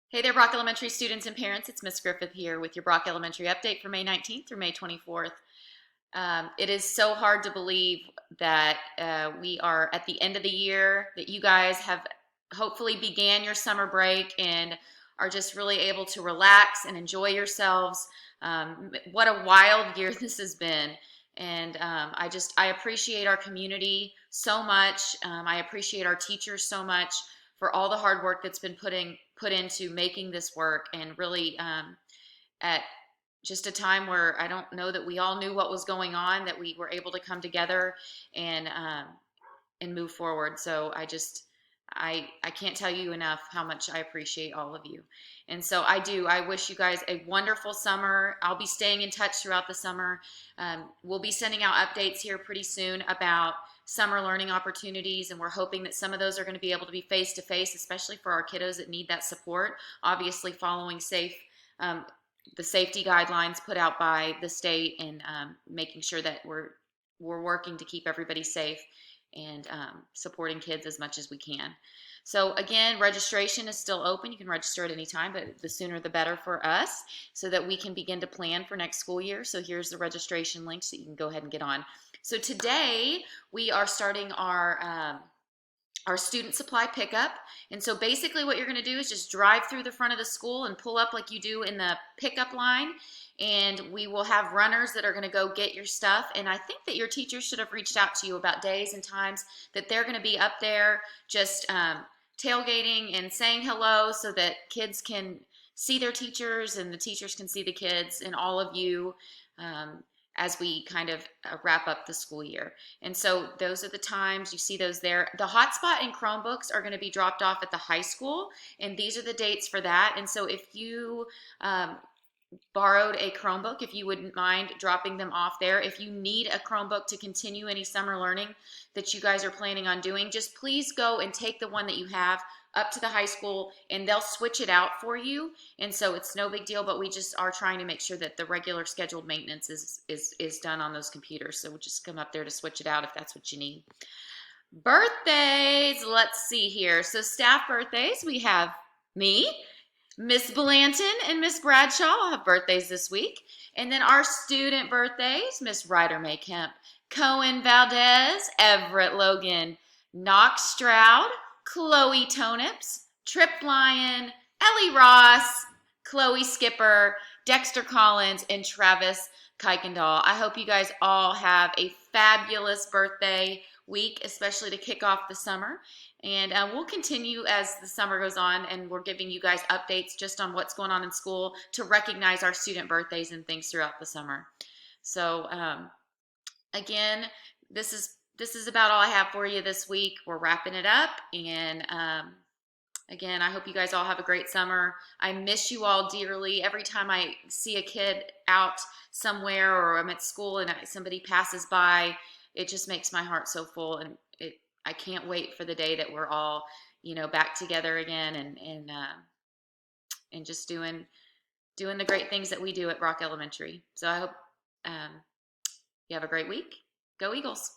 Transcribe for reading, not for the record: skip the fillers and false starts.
Hey there, Brock Elementary students and parents. It's Miss Griffith here with your Brock Elementary update for May 19th through May 24th. It is so hard to believe that we are at the end of the year, that you guys have hopefully began your summer break and are just really able to relax and enjoy yourselves. What a wild year this has been. And I appreciate our community so much. I appreciate our teachers so much for all the hard work that's been put into making this work, and really at just a time where I don't know that we all knew what was going on, that we were able to come together and move forward. So I can't tell you enough how much I appreciate all of you. And so I wish you guys a wonderful summer. I'll be staying in touch throughout the summer. We'll be sending out updates here pretty soon about summer learning opportunities, and we're hoping that some of those are going to be able to be face to face, especially for our kiddos that need that support. Obviously, following the safety guidelines put out by the state, and making sure that we're working to keep everybody safe and supporting kids as much as we can. So again, registration is still open. You can register at any time, but the sooner the better for us, so that we can begin to plan for next school year. So here's the registration link so you can go ahead and get on. So today we are starting our student supply pickup. And so basically what you're going to do is just drive through the front of the school and pull up like you do in the pickup line. And we will have runners that are going to go get your stuff. And I think that your teachers should have reached out to you about days and times that they're going to be up there just tailgating and saying hello, so that kids can see their teachers and the teachers can see the kids and all of you as we kind of wrap up the school year. And so those are the times, you see those there. The hotspot and Chromebooks are going to be dropped off at the high school, and these are the dates for that. And so if you borrowed a Chromebook, if you wouldn't mind dropping them off there. If you need a Chromebook to continue any summer learning that you guys are planning on doing, just please go and take the one that you have up to the high school, and they'll switch it out for you. And so it's no big deal, but we just are trying to make sure that the regular scheduled maintenance is done on those computers. So we'll just come up there to switch it out if that's what you need. Birthdays, let's see here. So staff birthdays, we have me, Miss Blanton, and Miss Bradshaw will have birthdays this week. And then our student birthdays, Miss Ryder May Kemp, Cohen Valdez, Everett Logan, Knox Stroud, Chloe Tonips, Trip Lyon, Ellie Ross, Chloe Skipper, Dexter Collins, and Travis Kuykendall. I hope you guys all have a fabulous birthday week, especially to kick off the summer. And we'll continue as the summer goes on, and we're giving you guys updates just on what's going on in school to recognize our student birthdays and things throughout the summer. So again, this is about all I have for you this week. We're wrapping it up, and again, I hope you guys all have a great summer. I miss you all dearly. Every time I see a kid out somewhere, or I'm at school and somebody passes by, it just makes my heart so full, and I can't wait for the day that we're all, back together again, and just doing the great things that we do at Brock Elementary. So I hope you have a great week. Go Eagles.